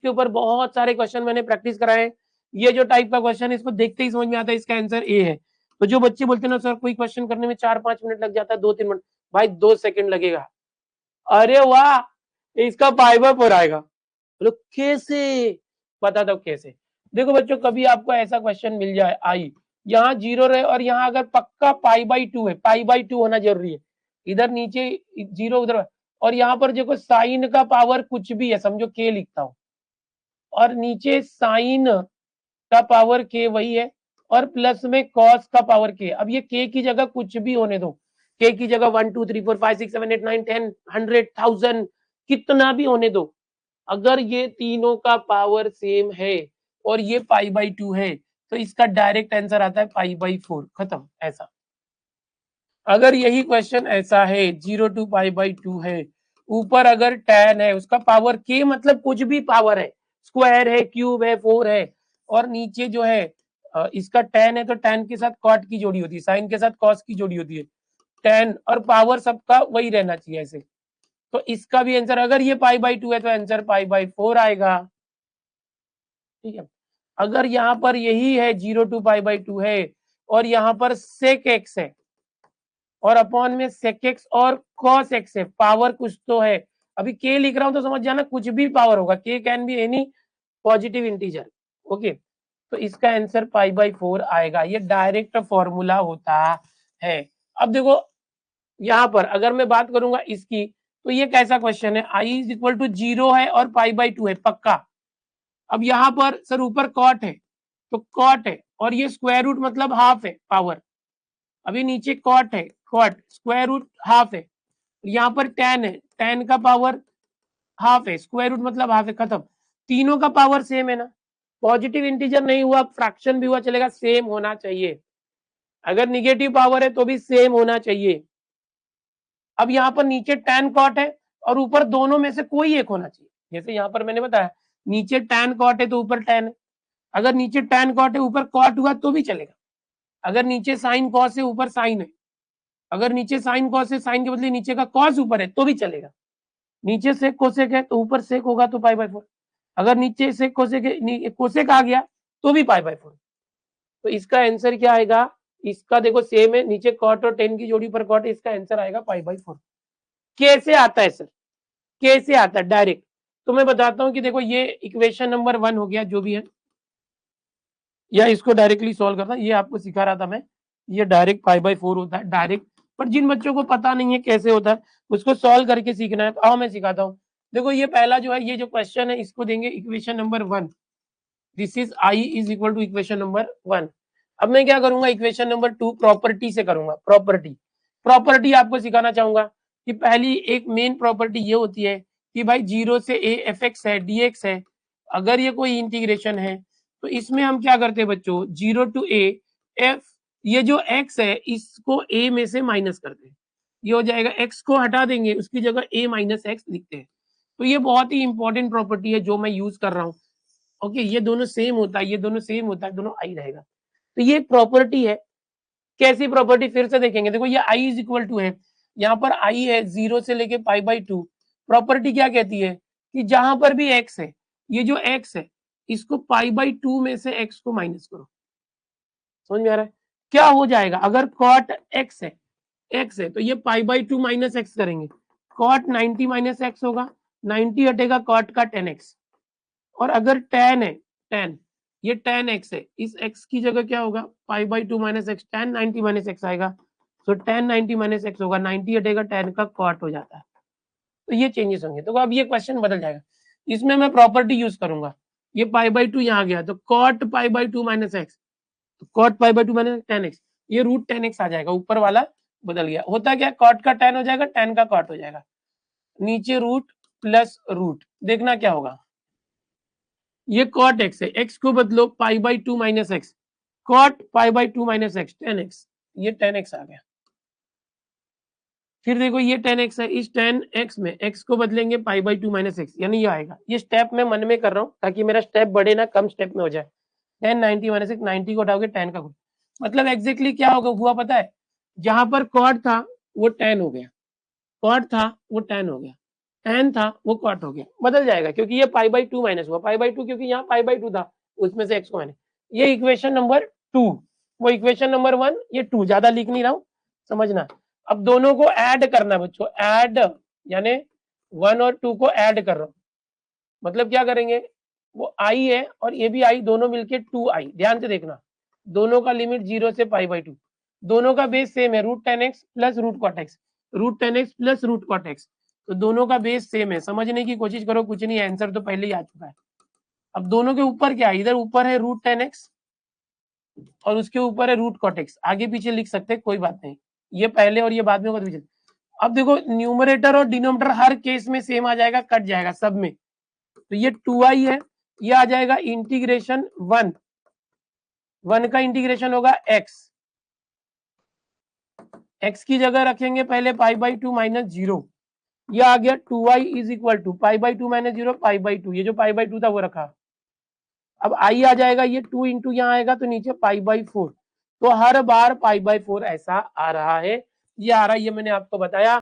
के ऊपर बहुत सारे क्वेश्चन मैंने प्रैक्टिस कराए। ये जो टाइप का क्वेश्चन है इसको देखते ही समझ में आता है इसका आंसर ए है। तो जो बच्चे बोलते हैं ना सर कोई क्वेश्चन करने में 4-5 मिनट लग जाता है, 2-3 मिनट, भाई 2 सेकंड लगेगा। अरे वाह, इसका पाई बाय 4 आएगा। बोलो कैसे? बता दो कैसे। देखो बच्चों, कभी आपको ऐसा क्वेश्चन मिल जाए आई, यहाँ 0 रहे और यहाँ अगर पक्का पाई बाई 2 है, पाई बाई 2 होना जरूरी है, इधर नीचे 0 उधर, और यहाँ पर देखो साइन का पावर कुछ भी है, समझो के लिखता हूं, और नीचे साइन का पावर के वही है, और प्लस में कॉस का पावर के। अब ये के की जगह कुछ भी होने दो, के की जगह 1 2 3 4 5 6 7 8 9 10 100 1000 कितना भी होने दो, अगर ये तीनों का पावर सेम है और ये पाई बाई 2 है तो इसका डायरेक्ट आंसर आता है पाई बाई 4, खत्म। ऐसा अगर यही क्वेश्चन ऐसा है 0 टू पाई बाई 2 है, ऊपर अगर tan है, उसका पावर के मतलब कुछ भी पावर है, स्क्वायर है, क्यूब है, 4 है, और नीचे जो है इसका tan है तो tan के साथ cot की जोड़ी होती है, साइन के साथ cos की जोड़ी होती है, tan और पावर सबका वही रहना चाहिए ऐसे। तो इसका भी आंसर, अगर ये पाई बाई 2 है तो आंसर पाई बाई 4 आएगा। ठीक है, अगर यहाँ पर यही है 0 टू पाई बाई 2 है और यहाँ पर sec x है और अपॉन में sec x और cos x है, पावर कुछ तो है, अभी k लिख रहा हूं तो समझ जाना कुछ भी पावर होगा, k can be any positive integer. Okay, तो इसका आंसर पाई बाई 4 आएगा, ये डायरेक्ट फॉर्मूला होता है। अब देखो यहाँ पर अगर मैं बात करूंगा इसकी, तो ये कैसा क्वेश्चन है, i इज इक्वल टू 0 है और पाई बाई 2 है पक्का। अब यहाँ पर सर ऊपर कॉट है तो कॉट है, और ये स्क्वायर रूट मतलब हाफ है पावर, अभी नीचे कॉट है, कॉट स्क्वायर रूट हाफ है, यहाँ पर tan है, tan का पावर हाफ है, स्क्वायर रूट मतलब हाफ है, खत्म। तीनों का पावर सेम है ना, पॉजिटिव इंटीजर नहीं हुआ, फ्रैक्शन भी हुआ चलेगा, सेम होना चाहिए। अगर निगेटिव पावर है तो भी सेम होना चाहिए। अब यहाँ पर नीचे tan कॉट है और ऊपर दोनों में से कोई एक होना चाहिए, जैसे यहाँ पर मैंने बताया नीचे tan कॉट है तो ऊपर tan है, अगर नीचे tan कॉट है ऊपर कॉट हुआ तो भी चलेगा, अगर नीचे साइन कॉस है ऊपर साइन है, अगर नीचे साइन कॉस है, साइन के बदले नीचे का कॉस ऊपर है तो भी चलेगा, नीचे सेक कोसेक है तो ऊपर सेक होगा तो पाई बाई 4, अगर नीचे सेक कोसेक कोसेक आ गया तो भी पाई बाई 4। तो इसका आंसर क्या आएगा, इसका देखो सेम है, नीचे कॉट और टेन की जोड़ी पर कॉट, इसका आंसर आएगा पाई बाई 4। कैसे आता है सर, कैसे आता है डायरेक्ट, तो मैं बताता हूं कि देखो ये इक्वेशन नंबर 1 हो गया जो भी है, या इसको डायरेक्टली सॉल्व करना, ये आपको सिखा रहा था मैं, ये डायरेक्ट पाई बाई 4 होता है डायरेक्ट, पर जिन बच्चों को पता नहीं है कैसे होता है उसको सॉल्व करके सीखना है, तो आओ मैं सिखाता हूँ। देखो ये पहला जो है, ये जो क्वेश्चन है इसको देंगे equation number 1, this is I is equal to equation number 1। अब मैं क्या करूंगा, इक्वेशन नंबर 2 प्रॉपर्टी से करूंगा, प्रॉपर्टी, प्रॉपर्टी आपको सिखाना चाहूंगा कि पहली एक मेन प्रॉपर्टी ये होती है कि भाई 0 से a एफ एक्स है dx है, अगर ये कोई इंटीग्रेशन है तो इसमें हम क्या करते हैं बच्चों, 0 टू a f, ये जो x है इसको a में से माइनस करते हैं, ये हो जाएगा, x को हटा देंगे उसकी जगह a माइनस एक्स लिखते हैं। तो ये बहुत ही इंपॉर्टेंट प्रॉपर्टी है जो मैं यूज कर रहा हूँ। ओके, ये दोनों सेम होता है, ये दोनों सेम होता है, दोनों आई रहेगा, तो ये प्रॉपर्टी है। कैसी प्रॉपर्टी फिर से देखेंगे, देखो ये आई इज इक्वल टू है, यहाँ पर आई है 0 से लेके पाई बाई 2, प्रॉपर्टी क्या कहती है कि जहां पर भी x है, ये जो x है इसको पाई बाई 2 में से x को माइनस करो। समझ में आ रहा है, क्या हो जाएगा, अगर कॉट x है, x है तो ये पाई बाई 2 माइनस एक्स करेंगे, कॉट 90 माइनस एक्स होगा, 90 हटेगा कॉट का 10x, और अगर tan है, tan, ये tan x है, इस x की जगह क्या होगा, पाई by 2 minus x, tan 90 minus x आएगा, तो tan 90 माइनस एक्स होगा, 90 हटेगा tan का कॉट हो जाता है, तो ये चेंजेस होंगे। तो अब ये क्वेश्चन बदल जाएगा, इसमें मैं प्रॉपर्टी यूज करूंगा, ये पाई बाई 2 यहाँ गया तो cot pi by 2 minus x, cot pi by 2 minus tan x, ये रूट tan x आ जाएगा, ऊपर वाला बदल गया, होता क्या, कॉट का tan हो जाएगा, tan का कॉट हो जाएगा, नीचे रूट प्लस रूट, देखना क्या होगा, ये कॉट एक्स है, एक्स को बदलो pi by 2 minus x, cot pi by 2 minus x, 10x, ये 10x आ गया। फिर देखो ये 10x है, इस 10x में x को बदलेंगे पाई बाई 2 माइनस एक्स, यानी ये आएगा, ये स्टेप मैं मन में कर रहा हूँ ताकि मेरा स्टेप बढ़े ना, कम स्टेप में हो जाए। 10 90 माइनस एक्स, 90 को हटाओगे 10 का, मतलब एग्जैक्टली क्या होगा हुआ पता है, जहां पर कॉट था वो 10 हो गया, कॉट था वो 10 हो गया, एन था वो कट हो गया, बदल जाएगा क्योंकि ये पाई बाई 2 माइनस हुआ, पाई बाई 2 क्योंकि यहाँ पाई बाई 2 था, उसमें से एक्स को मैंने, ये इक्वेशन नंबर 2, वो इक्वेशन नंबर 1, ये 2, ज्यादा लिख नहीं रहा हूँ, समझना। अब दोनों को ऐड करना बच्चों, ऐड यानी 1 और 2 को ऐड कर रहा हूँ, मतलब क्या करेंगे, वो आई है और ये भी आई, दोनों मिलके 2i, ध्यान से देखना, दोनों का लिमिट 0 से पाई बाई 2, दोनों का बेस सेम है, root 10x plus root cot x, root 10x plus root cot x, तो दोनों का बेस सेम है, समझने की कोशिश करो, कुछ नहीं, आंसर तो पहले ही आ चुका है। अब दोनों के ऊपर क्या है, इधर ऊपर है रूट 10x और उसके ऊपर है रूट कॉट एक्स, आगे पीछे लिख सकते हैं कोई बात नहीं, ये पहले और ये बाद में होगा तो पीछे। अब देखो न्यूमरेटर और डिनोमिनेटर हर केस में सेम आ जाएगा, कट जाएगा सब में, तो ये 2i है, ये आ जाएगा इंटीग्रेशन 1 का इंटीग्रेशन होगा x की जगह रखेंगे पहले पाई बाई 2 माइनस 0, ये आ गया 2i is equal to pi by 2 minus 0 pi by 2, ये जो पाई बाई 2 था वो रखा। अब i आ जाएगा, ये 2 इंटू यहाँ आएगा तो नीचे पाई बाई 4, तो हर बार पाई बाई 4 ऐसा आ रहा है, ये आ रहा है, ये मैंने आपको बताया।